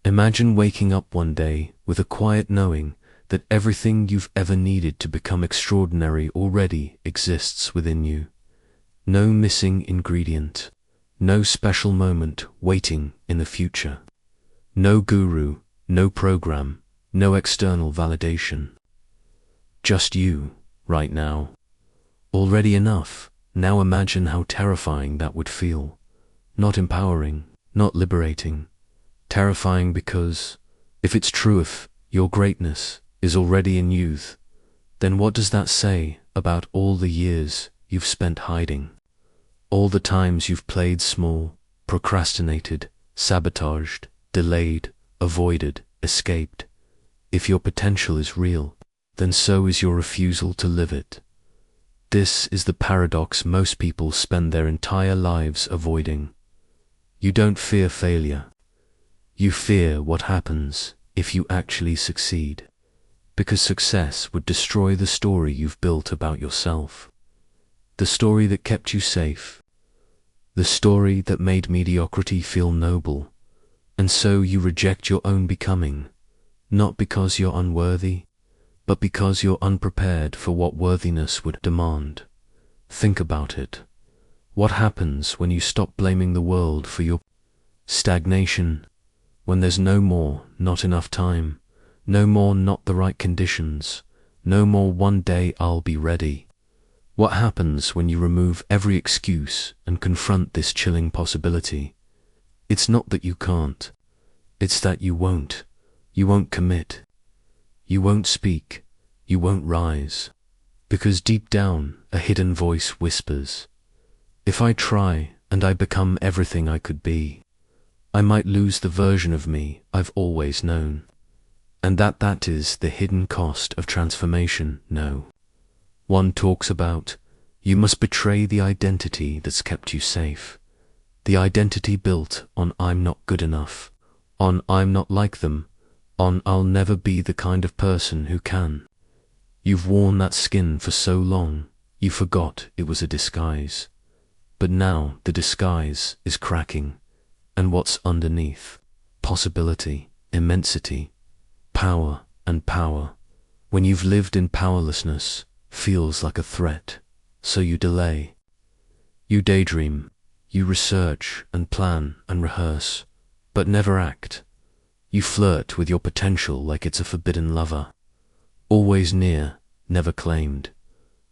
Imagine waking up one day with a quiet knowing that everything you've ever needed to become extraordinary already exists within you. No missing ingredient, no special moment waiting in the future. No guru, no program, no external validation. Just you, right now. Already enough. Now imagine how terrifying that would feel. Not empowering, not liberating. Terrifying because, if it's true, if your greatness is already in youth, then what does that say about all the years you've spent hiding? All the times you've played small, procrastinated, sabotaged, delayed, avoided, escaped. If your potential is real, then so is your refusal to live it. This is the paradox most people spend their entire lives avoiding. You don't fear failure. You fear what happens if you actually succeed, because success would destroy the story you've built about yourself. The story that kept you safe. The story that made mediocrity feel noble. And so you reject your own becoming, not because you're unworthy, but because you're unprepared for what worthiness would demand. Think about it. What happens when you stop blaming the world for your stagnation, when there's no more not enough time, no more not the right conditions, no more one day I'll be ready? What happens when you remove every excuse and confront this chilling possibility? It's not that you can't, it's that you won't. You won't commit. You won't speak, you won't rise, because deep down a hidden voice whispers, if I try and I become everything I could be, I might lose the version of me I've always known. And that is the hidden cost of transformation. No. One talks about, you must betray the identity that's kept you safe, the identity built on I'm not good enough, on I'm not like them, on I'll never be the kind of person who can. You've worn that skin for so long, you forgot it was a disguise. But now the disguise is cracking, and what's underneath? Possibility, immensity, power and power. When you've lived in powerlessness, feels like a threat, so you delay. You daydream, you research and plan and rehearse, but never act. You flirt with your potential like it's a forbidden lover, always near, never claimed.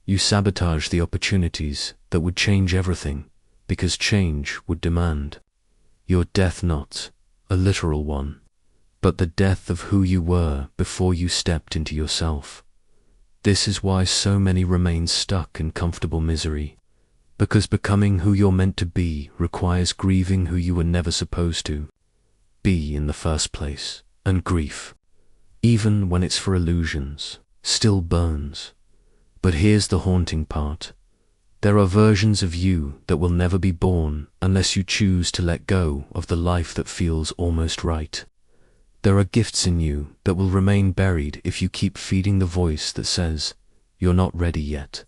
You sabotage the opportunities that would change everything, because change would demand. Your death not a literal one, but the death of who you were before you stepped into yourself. This is why so many remain stuck in comfortable misery, because becoming who you're meant to be requires grieving who you were never supposed to be in the first place, and grief, even when it's for illusions, still burns. But here's the haunting part. There are versions of you that will never be born unless you choose to let go of the life that feels almost right. There are gifts in you that will remain buried if you keep feeding the voice that says, you're not ready yet.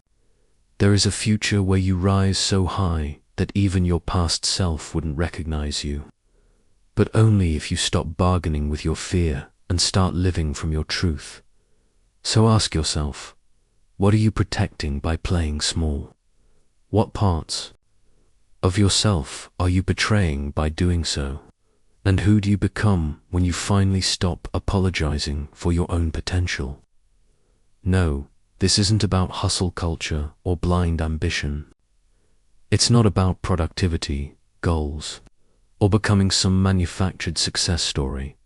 There is a future where you rise so high that even your past self wouldn't recognize you. But only if you stop bargaining with your fear and start living from your truth. So ask yourself, what are you protecting by playing small? What parts of yourself are you betraying by doing so? And who do you become when you finally stop apologizing for your own potential? No, this isn't about hustle culture or blind ambition. It's not about productivity, goals, or becoming some manufactured success story.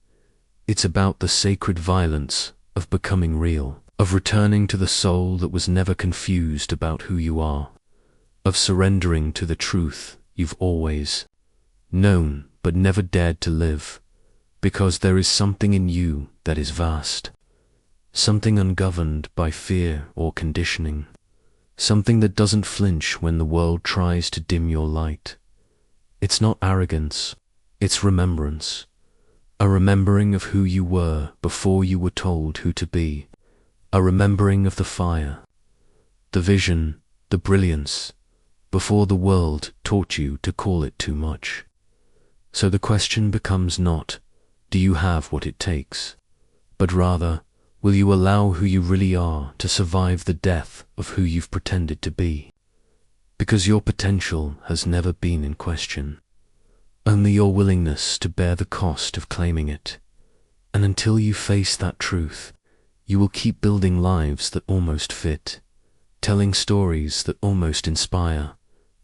It's about the sacred violence of becoming real, of returning to the soul that was never confused about who you are, of surrendering to the truth you've always known but never dared to live, because there is something in you that is vast, something ungoverned by fear or conditioning, something that doesn't flinch when the world tries to dim your light. It's not arrogance, it's remembrance, a remembering of who you were before you were told who to be, a remembering of the fire, the vision, the brilliance, before the world taught you to call it too much. So the question becomes not, do you have what it takes, but rather, will you allow who you really are to survive the death of who you've pretended to be? Because your potential has never been in question, only your willingness to bear the cost of claiming it. And until you face that truth, you will keep building lives that almost fit, telling stories that almost inspire,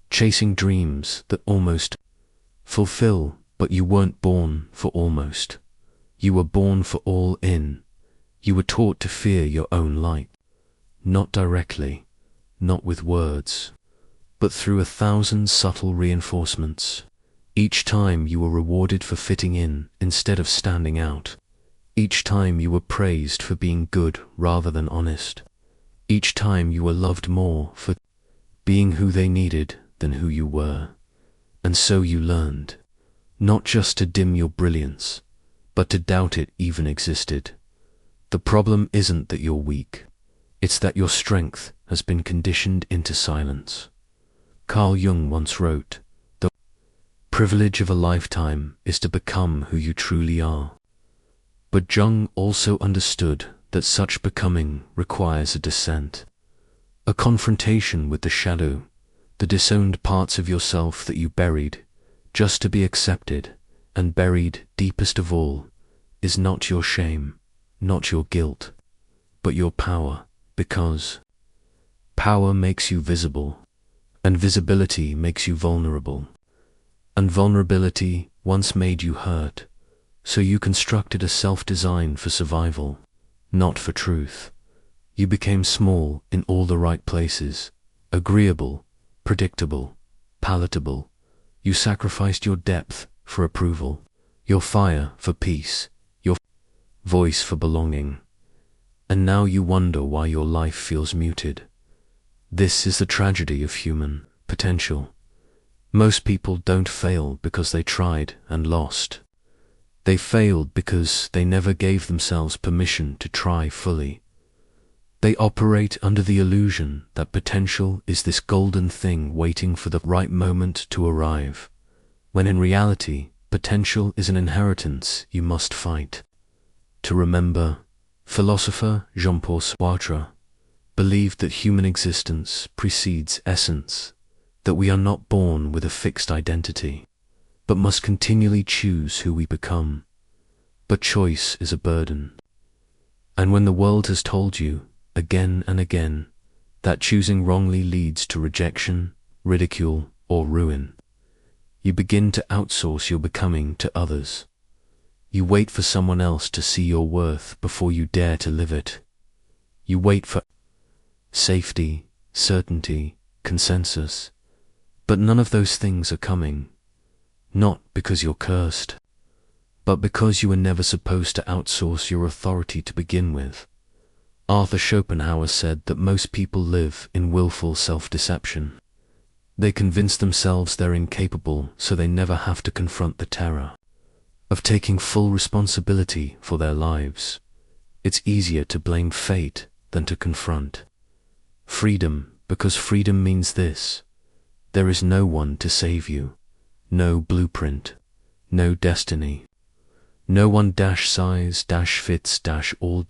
chasing dreams that almost fulfill, but you weren't born for almost. You were born for all in. You were taught to fear your own light, not directly, not with words, but through 1,000 subtle reinforcements. Each time you were rewarded for fitting in instead of standing out. Each time you were praised for being good rather than honest. Each time you were loved more for being who they needed than who you were. And so you learned, not just to dim your brilliance, but to doubt it even existed. The problem isn't that you're weak, it's that your strength has been conditioned into silence. Carl Jung once wrote, "The privilege of a lifetime is to become who you truly are." But Jung also understood that such becoming requires a descent, a confrontation with the shadow, the disowned parts of yourself that you buried, just to be accepted. And buried deepest of all is not your shame, not your guilt, but your power, because power makes you visible, and visibility makes you vulnerable, and vulnerability once made you hurt, so you constructed a self-design for survival, not for truth. You became small in all the right places, agreeable, predictable, palatable. You sacrificed your depth for approval, your fire for peace, your voice for belonging. And now you wonder why your life feels muted. This is the tragedy of human potential. Most people don't fail because they tried and lost. They failed because they never gave themselves permission to try fully. They operate under the illusion that potential is this golden thing waiting for the right moment to arrive, when in reality, potential is an inheritance you must fight. To remember, philosopher Jean-Paul Sartre believed that human existence precedes essence, that we are not born with a fixed identity, but must continually choose who we become. But choice is a burden. And when the world has told you, again and again, that choosing wrongly leads to rejection, ridicule, or ruin, you begin to outsource your becoming to others. You wait for someone else to see your worth before you dare to live it. You wait for safety, certainty, consensus, but none of those things are coming. Not because you're cursed, but because you were never supposed to outsource your authority to begin with. Arthur Schopenhauer said that most people live in willful self-deception. They convince themselves they're incapable so they never have to confront the terror of taking full responsibility for their lives. It's easier to blame fate than to confront freedom, because freedom means this: there is no one to save you, no blueprint, no destiny, no one size fits all.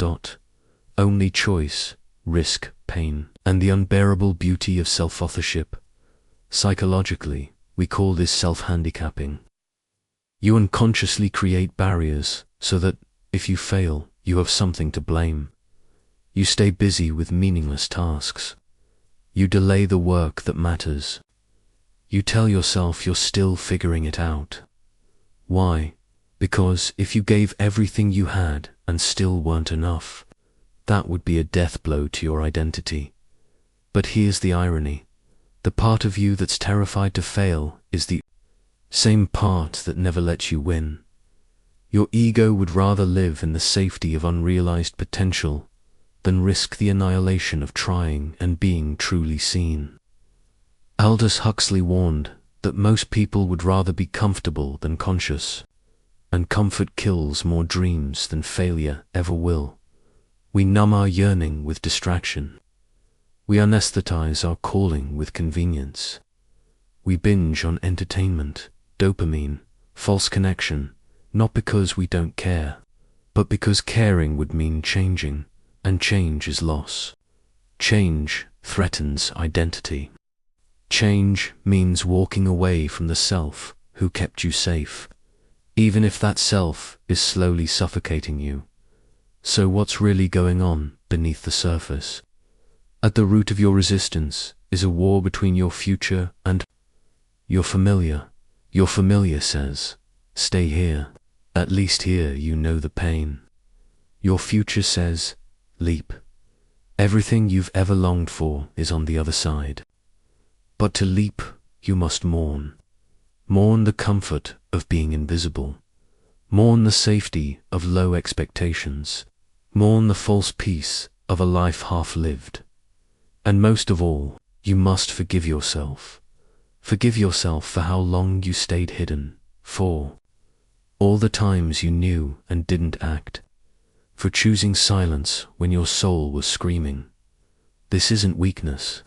Only choice, risk, pain, and the unbearable beauty of self-authorship. Psychologically, we call this self-handicapping. You unconsciously create barriers so that, if you fail, you have something to blame. You stay busy with meaningless tasks. You delay the work that matters. You tell yourself you're still figuring it out. Why? Because if you gave everything you had and still weren't enough, that would be a death blow to your identity. But here's the irony. The part of you that's terrified to fail is the same part that never lets you win. Your ego would rather live in the safety of unrealized potential than risk the annihilation of trying and being truly seen. Aldous Huxley warned that most people would rather be comfortable than conscious, and comfort kills more dreams than failure ever will. We numb our yearning with distraction. We anesthetize our calling with convenience. We binge on entertainment, dopamine, false connection, not because we don't care, but because caring would mean changing, and change is loss. Change threatens identity. Change means walking away from the self who kept you safe, even if that self is slowly suffocating you. So what's really going on beneath the surface? At the root of your resistance is a war between your future and your familiar. Your familiar says, stay here. At least here you know the pain. Your future says, leap. Everything you've ever longed for is on the other side. But to leap, you must mourn. Mourn the comfort of being invisible. Mourn the safety of low expectations. Mourn the false peace of a life half-lived. And most of all, you must forgive yourself. Forgive yourself for how long you stayed hidden, for all the times you knew and didn't act, for choosing silence when your soul was screaming. This isn't weakness.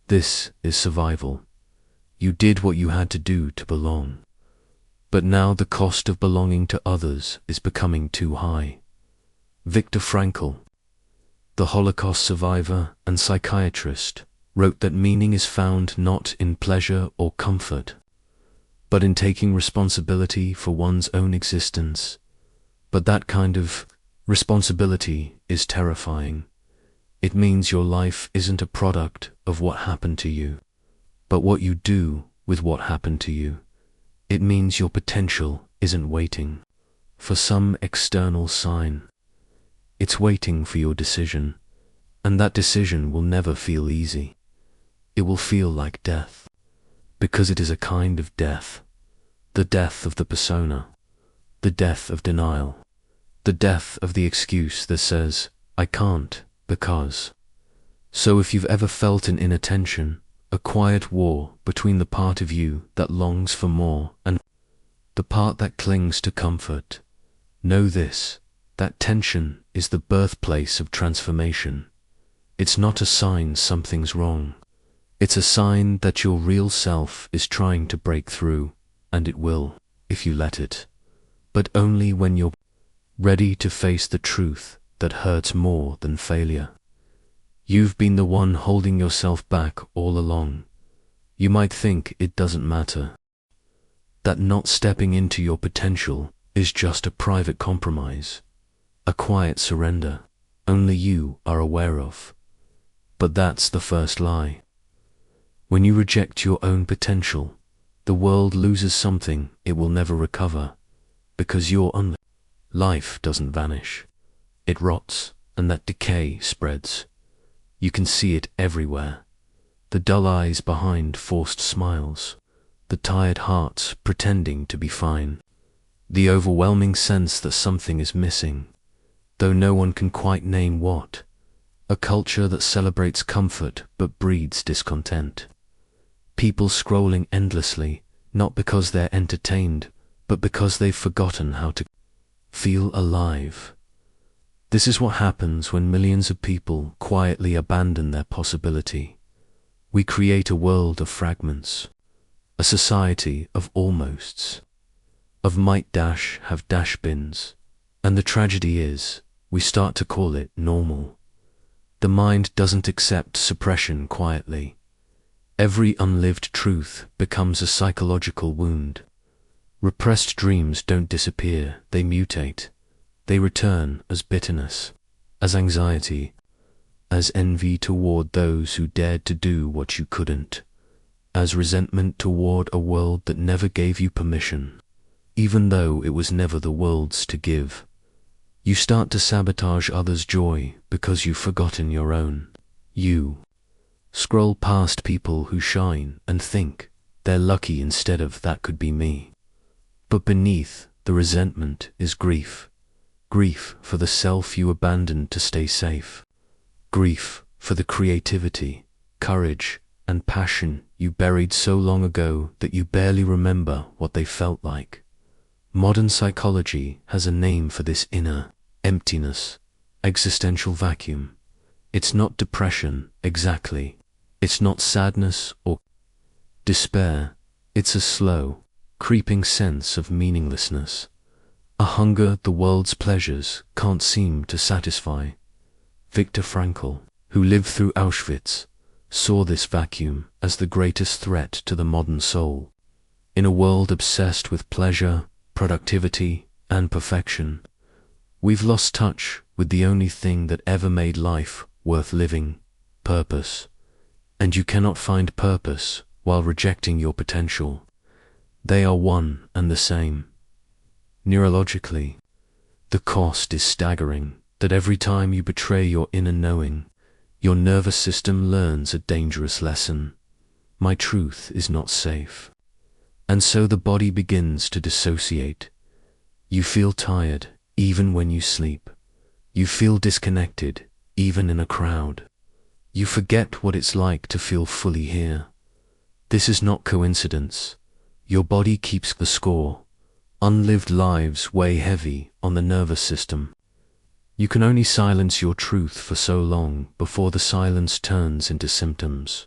This is survival. You did what you had to do to belong. But now the cost of belonging to others is becoming too high. Viktor Frankl, the Holocaust survivor and psychiatrist, wrote that meaning is found not in pleasure or comfort, but in taking responsibility for one's own existence. But that kind of responsibility is terrifying. It means your life isn't a product of what happened to you, but what you do with what happened to you. It means your potential isn't waiting for some external sign. It's waiting for your decision, and that decision will never feel easy. It will feel like death, because it is a kind of death. The death of the persona, the death of denial, the death of the excuse that says, I can't, because. So if you've ever felt an inner tension, a quiet war between the part of you that longs for more and the part that clings to comfort, know this, that tension is the birthplace of transformation. It's not a sign something's wrong. It's a sign that your real self is trying to break through, and it will, if you let it. But only when you're ready to face the truth that hurts more than failure. You've been the one holding yourself back all along. You might think it doesn't matter, that not stepping into your potential is just a private compromise, a quiet surrender only you are aware of. But that's the first lie. When you reject your own potential, the world loses something it will never recover, because your life doesn't vanish. It rots, and that decay spreads. You can see it everywhere. The dull eyes behind forced smiles, the tired hearts pretending to be fine, the overwhelming sense that something is missing, though no one can quite name what. A culture that celebrates comfort but breeds discontent. People scrolling endlessly, not because they're entertained, but because they've forgotten how to feel alive. This is what happens when millions of people quietly abandon their possibility. We create a world of fragments, a society of almosts, of might dash have dash bins, and the tragedy is, we start to call it normal. The mind doesn't accept suppression quietly. Every unlived truth becomes a psychological wound. Repressed dreams don't disappear, they mutate. They return as bitterness, as anxiety, as envy toward those who dared to do what you couldn't, as resentment toward a world that never gave you permission, even though it was never the world's to give. You start to sabotage others' joy because you've forgotten your own. You scroll past people who shine and think they're lucky instead of that could be me. But beneath the resentment is grief. Grief for the self you abandoned to stay safe. Grief for the creativity, courage, and passion you buried so long ago that you barely remember what they felt like. Modern psychology has a name for this inner emptiness, existential vacuum. It's not depression, exactly. It's not sadness or despair. It's a slow, creeping sense of meaninglessness. a hunger the world's pleasures can't seem to satisfy. Viktor Frankl, who lived through Auschwitz, saw this vacuum as the greatest threat to the modern soul. In a world obsessed with pleasure, productivity, and perfection, we've lost touch with the only thing that ever made life worth living: purpose. And you cannot find purpose while rejecting your potential. They are one and the same. Neurologically, the cost is staggering, that every time you betray your inner knowing, your nervous system learns a dangerous lesson. My truth is not safe. And so the body begins to dissociate. You feel tired even when you sleep. You feel disconnected even in a crowd. You forget what it's like to feel fully here. This is not coincidence. Your body keeps the score. Unlived lives weigh heavy on the nervous system. You can only silence your truth for so long before the silence turns into symptoms.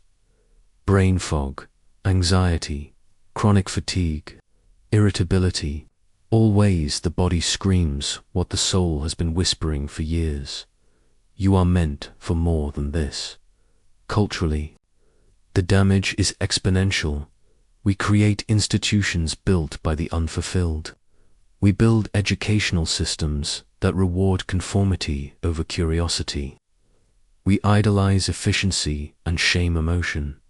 Brain fog, anxiety, chronic fatigue, irritability, all ways the body screams what the soul has been whispering for years. You are meant for more than this. Culturally, the damage is exponential. We create institutions built by the unfulfilled. We build educational systems that reward conformity over curiosity. We idolize efficiency and shame emotion.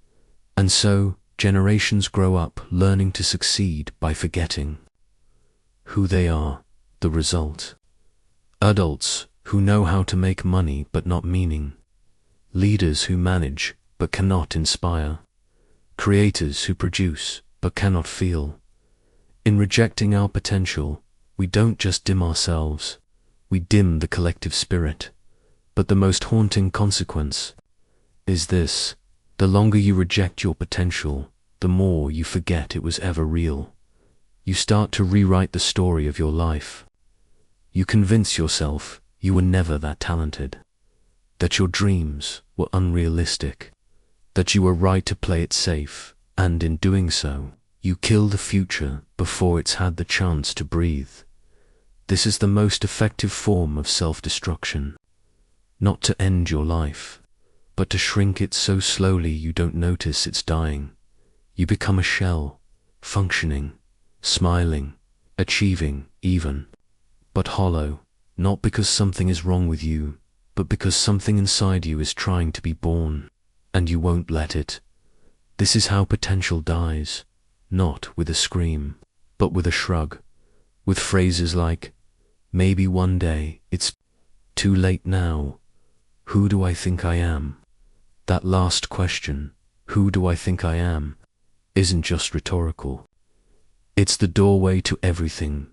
And so, generations grow up learning to succeed by forgetting who they are. The result: adults who know how to make money but not meaning. Leaders who manage but cannot inspire. Creators who produce but cannot feel. In rejecting our potential, we don't just dim ourselves, we dim the collective spirit. But the most haunting consequence is this: the longer you reject your potential, the more you forget it was ever real. You start to rewrite the story of your life. You convince yourself you were never that talented, that your dreams were unrealistic, that you were right to play it safe, and in doing so, you kill the future before it's had the chance to breathe. This is the most effective form of self-destruction. Not to end your life, but to shrink it so slowly you don't notice it's dying. You become a shell, functioning, smiling, achieving even, but hollow, not because something is wrong with you, but because something inside you is trying to be born, and you won't let it. This is how potential dies, not with a scream, but with a shrug, with phrases like, maybe one day, it's too late now, who do I think I am? That last question, who do I think I am, isn't just rhetorical. It's the doorway to everything,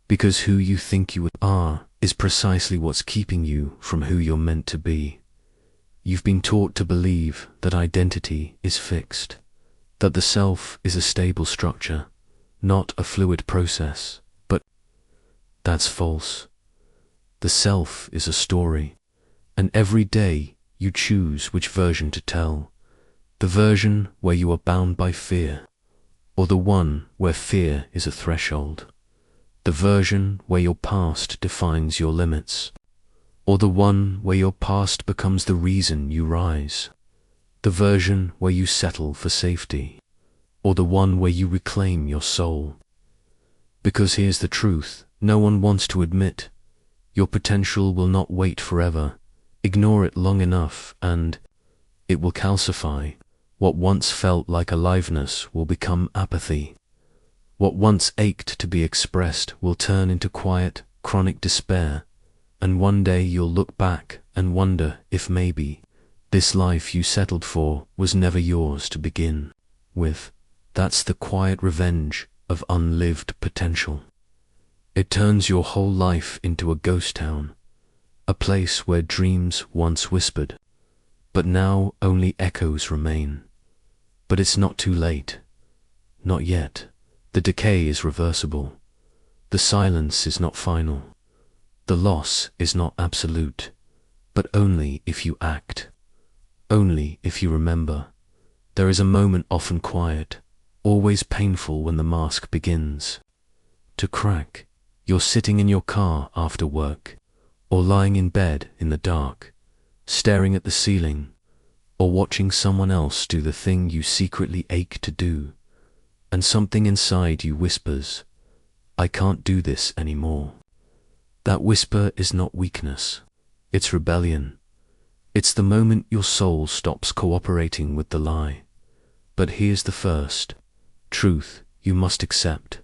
because who you think you are is precisely what's keeping you from who you're meant to be. You've been taught to believe that identity is fixed, that the self is a stable structure, not a fluid process, but that's false. The self is a story, and every day you choose which version to tell, the version where you are bound by fear, or the one where fear is a threshold, the version where your past defines your limits, or the one where your past becomes the reason you rise, the version where you settle for safety, or the one where you reclaim your soul. Because here's the truth no one wants to admit: your potential will not wait forever. Ignore it long enough and it will calcify. What once felt like aliveness will become apathy. What once ached to be expressed will turn into quiet, chronic despair. And one day you'll look back and wonder if maybe this life you settled for was never yours to begin with. That's the quiet revenge of unlived potential. It turns your whole life into a ghost town, a place where dreams once whispered, but now only echoes remain. But it's not too late. Not yet. The decay is reversible. The silence is not final. The loss is not absolute, but only if you act. Only if you remember. There is a moment often quiet, always painful when the mask begins to crack. You're sitting in your car after work, or lying in bed in the dark, staring at the ceiling, or watching someone else do the thing you secretly ache to do, and something inside you whispers, "I can't do this anymore." That whisper is not weakness, it's rebellion. It's the moment your soul stops cooperating with the lie. But here's the first truth you must accept.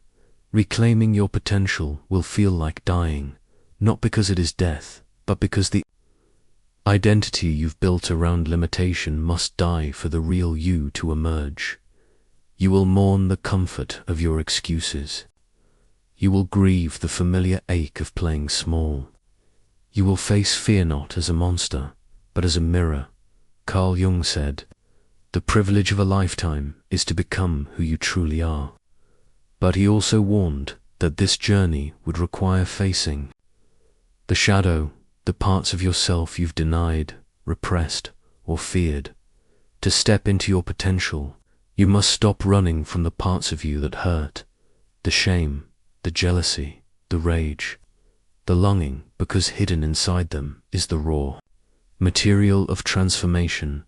Reclaiming your potential will feel like dying, not because it is death, but because the identity you've built around limitation must die for the real you to emerge. You will mourn the comfort of your excuses. You will grieve the familiar ache of playing small. You will face fear not as a monster, but as a mirror. Carl Jung said, "The privilege of a lifetime is to become who you truly are." But he also warned that this journey would require facing the shadow, the parts of yourself you've denied, repressed, or feared. To step into your potential, you must stop running from the parts of you that hurt, the shame, the jealousy, the rage, the longing, because hidden inside them is the raw material of transformation.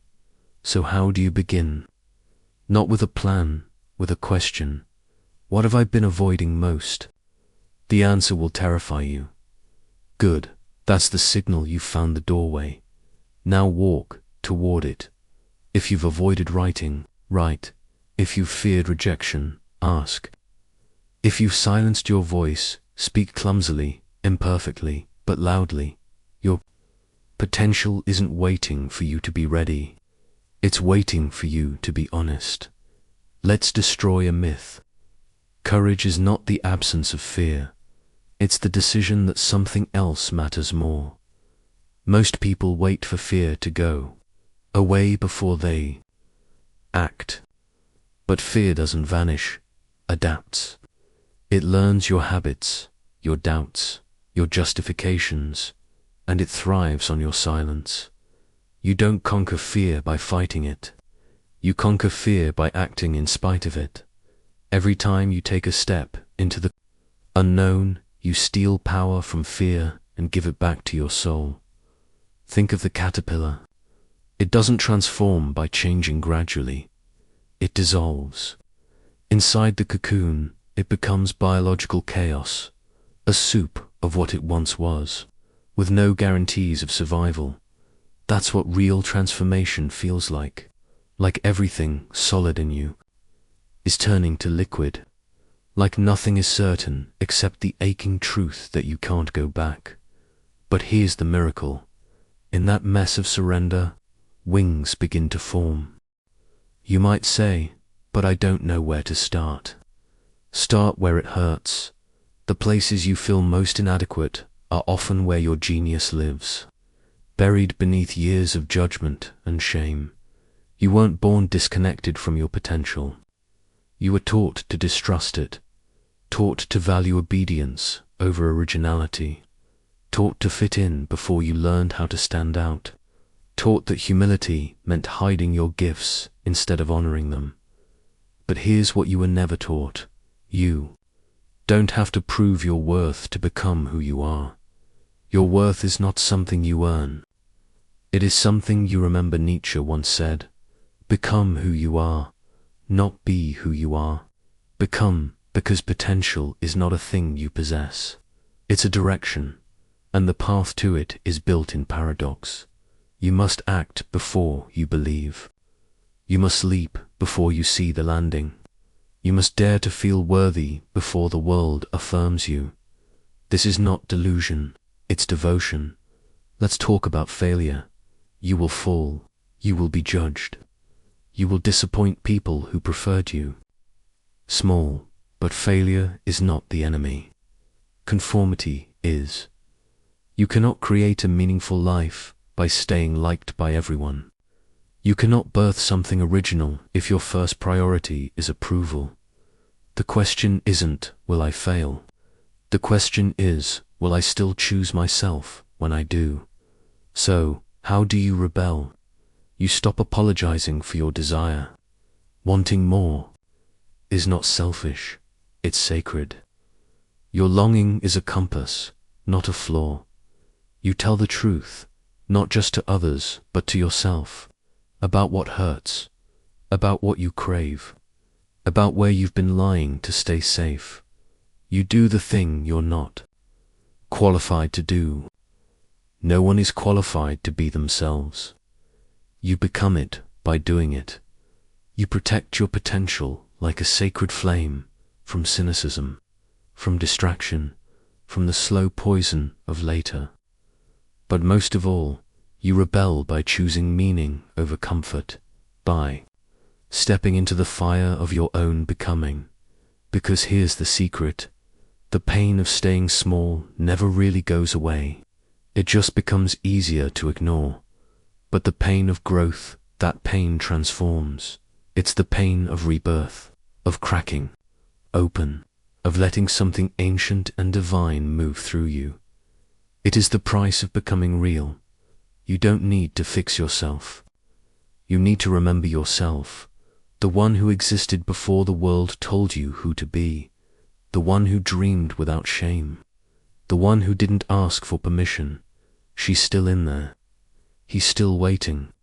So how do you begin? Not with a plan, with a question. What have I been avoiding most? The answer will terrify you. Good, that's the signal you've found the doorway. Now walk toward it. If you've avoided writing, write. If you've feared rejection, ask. If you've silenced your voice, speak clumsily, imperfectly, but loudly. Your potential isn't waiting for you to be ready. It's waiting for you to be honest. Let's destroy a myth. Courage is not the absence of fear. It's the decision that something else matters more. Most people wait for fear to go away before they act. But fear doesn't vanish, adapts. It learns your habits, your doubts, your justifications, and it thrives on your silence. You don't conquer fear by fighting it. You conquer fear by acting in spite of it. Every time you take a step into the unknown, you steal power from fear and give it back to your soul. Think of the caterpillar. It doesn't transform by changing gradually. It dissolves. Inside the cocoon, it becomes biological chaos, a soup of what it once was, with no guarantees of survival. That's what real transformation feels like everything solid in you is turning to liquid, like nothing is certain except the aching truth that you can't go back. But here's the miracle. In that mess of surrender, wings begin to form. You might say, "But I don't know where to start." Start where it hurts. The places you feel most inadequate are often where your genius lives, buried beneath years of judgment and shame. You weren't born disconnected from your potential. You were taught to distrust it, taught to value obedience over originality, taught to fit in before you learned how to stand out, taught that humility meant hiding your gifts instead of honoring them. But here's what you were never taught. You don't have to prove your worth to become who you are. Your worth is not something you earn. It is something you remember. Nietzsche once said, "Become who you are, not be who you are." Become, because potential is not a thing you possess. It's a direction, and the path to it is built in paradox. You must act before you believe. You must leap before you see the landing. You must dare to feel worthy before the world affirms you. This is not delusion, it's devotion. Let's talk about failure. You will fall. You will be judged. You will disappoint people who preferred you. Small, but failure is not the enemy. Conformity is. You cannot create a meaningful life by staying liked by everyone. You cannot birth something original if your first priority is approval. The question isn't, will I fail? The question is, will I still choose myself when I do? So, how do you rebel? You stop apologizing for your desire. Wanting more is not selfish, it's sacred. Your longing is a compass, not a flaw. You tell the truth, not just to others, but to yourself, about what hurts, about what you crave, about where you've been lying to stay safe. You do the thing you're not qualified to do. No one is qualified to be themselves. You become it by doing it. You protect your potential like a sacred flame from cynicism, from distraction, from the slow poison of later. But most of all, you rebel by choosing meaning over comfort, by stepping into the fire of your own becoming. Because here's the secret: the pain of staying small never really goes away. It just becomes easier to ignore. But the pain of growth, that pain transforms. It's the pain of rebirth, of cracking open, of letting something ancient and divine move through you. It is the price of becoming real. You don't need to fix yourself. You need to remember yourself, the one who existed before the world told you who to be, the one who dreamed without shame, the one who didn't ask for permission. She's still in there. He's still waiting.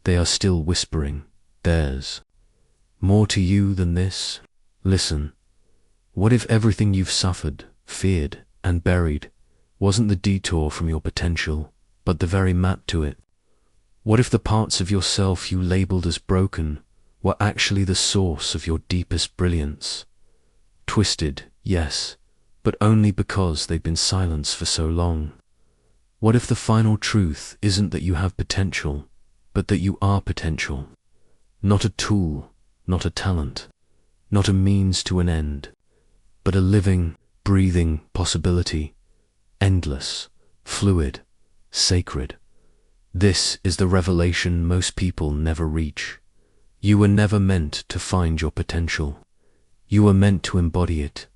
They are still whispering. There's more to you than this. Listen. What if everything you've suffered, feared, and buried wasn't the detour from your potential, but the very map to it? What if the parts of yourself you labeled as broken were actually the source of your deepest brilliance? Twisted, yes, but only because they've been silenced for so long. What if the final truth isn't that you have potential, but that you are potential? Not a tool, not a talent, not a means to an end, but a living, breathing possibility, endless, fluid, sacred. This is the revelation most people never reach. You were never meant to find your potential. You were meant to embody it.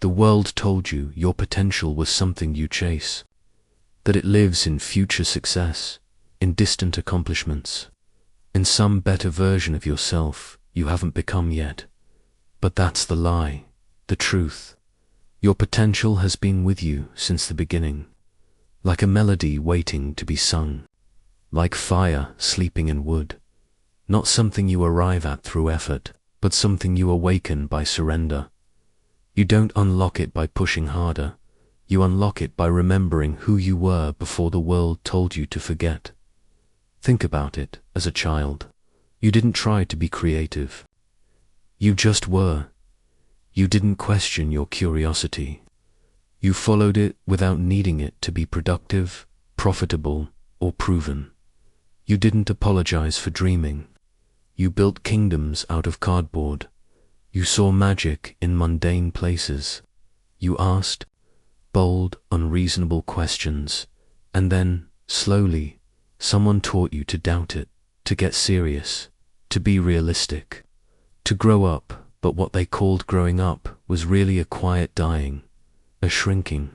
The world told you your potential was something you chase, that it lives in future success, in distant accomplishments, in some better version of yourself you haven't become yet. But that's the lie, the truth. Your potential has been with you since the beginning, like a melody waiting to be sung, like fire sleeping in wood. Not something you arrive at through effort, but something you awaken by surrender. You don't unlock it by pushing harder. You unlock it by remembering who you were before the world told you to forget. Think about it. As a child, you didn't try to be creative. You just were. You didn't question your curiosity. You followed it without needing it to be productive, profitable, or proven. You didn't apologize for dreaming. You built kingdoms out of cardboard. You saw magic in mundane places. You asked bold, unreasonable questions, and then, slowly, someone taught you to doubt it, to get serious, to be realistic, to grow up. But what they called growing up was really a quiet dying, a shrinking,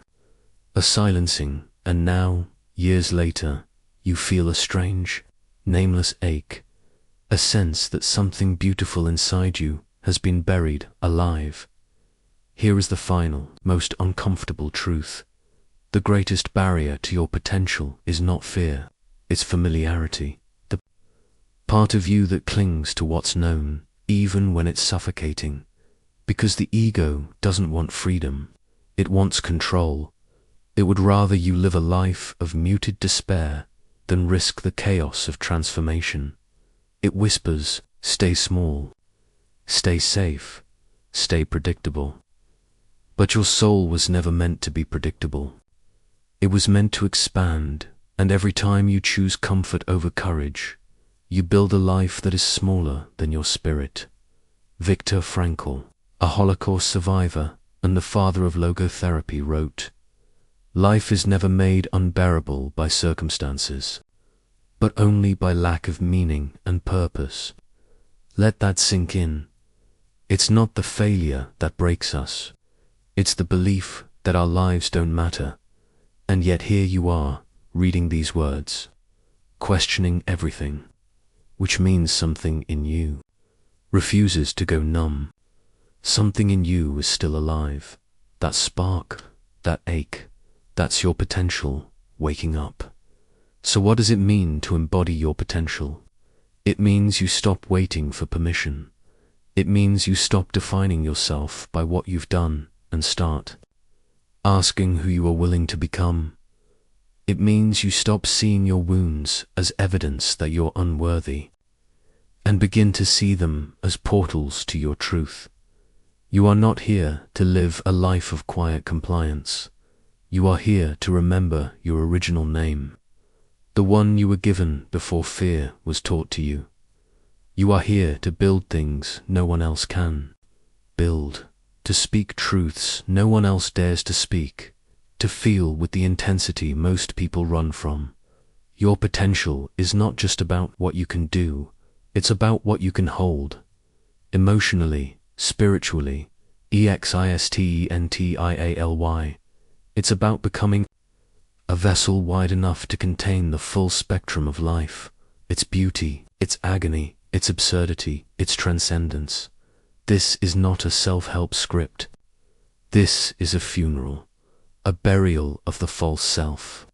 a silencing, and now, years later, you feel a strange, nameless ache, a sense that something beautiful inside you has been buried alive. Here is the final, most uncomfortable truth. The greatest barrier to your potential is not fear, it's familiarity. The part of you that clings to what's known, even when it's suffocating. Because the ego doesn't want freedom, it wants control. It would rather you live a life of muted despair than risk the chaos of transformation. It whispers, stay small, stay safe, stay predictable. But your soul was never meant to be predictable. It was meant to expand, and every time you choose comfort over courage, you build a life that is smaller than your spirit. Viktor Frankl, a Holocaust survivor and the father of logotherapy, wrote, "Life is never made unbearable by circumstances, but only by lack of meaning and purpose." Let that sink in. It's not the failure that breaks us. It's the belief that our lives don't matter. And yet here you are, reading these words, questioning everything, which means something in you refuses to go numb. Something in you is still alive, that spark, that ache, that's your potential waking up. So what does it mean to embody your potential? It means you stop waiting for permission. It means you stop defining yourself by what you've done and start asking who you are willing to become. It means you stop seeing your wounds as evidence that you're unworthy and begin to see them as portals to your truth. You are not here to live a life of quiet compliance. You are here to remember your original name, the one you were given before fear was taught to you. You are here to build things no one else can build, to speak truths no one else dares to speak, to feel with the intensity most people run from. Your potential is not just about what you can do, it's about what you can hold. Emotionally, spiritually, existentially. It's about becoming a vessel wide enough to contain the full spectrum of life, its beauty, its agony, its absurdity, its transcendence. This is not a self-help script. This is a funeral, a burial of the false self,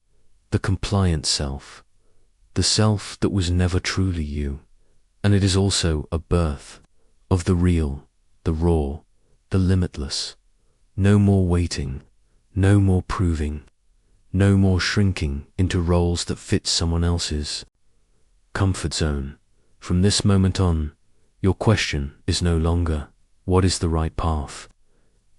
the compliant self, the self that was never truly you. And it is also a birth of the real, the raw, the limitless. No more waiting, no more proving, no more shrinking into roles that fit someone else's comfort zone. From this moment on, your question is no longer, what is the right path?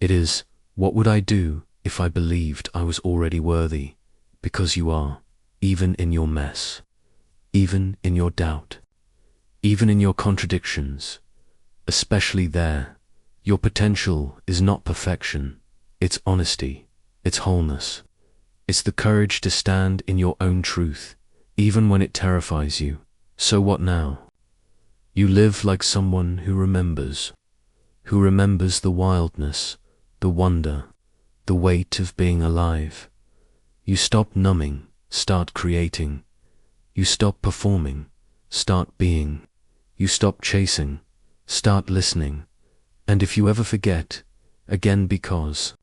It is, what would I do if I believed I was already worthy? Because you are, even in your mess, even in your doubt, even in your contradictions, especially there. Your potential is not perfection, it's honesty, it's wholeness. It's the courage to stand in your own truth, even when it terrifies you. So what now? You live like someone who remembers the wildness, the wonder, the weight of being alive. You stop numbing, start creating. You stop performing, start being. You stop chasing, start listening. And if you ever forget, again because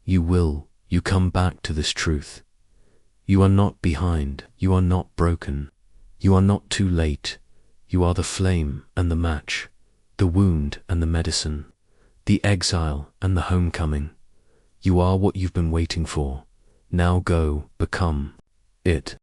you will, you come back to this truth. You are not behind, you are not broken, you are not too late. You are the flame and the match, the wound and the medicine, the exile and the homecoming. You are what you've been waiting for. Now go, become it.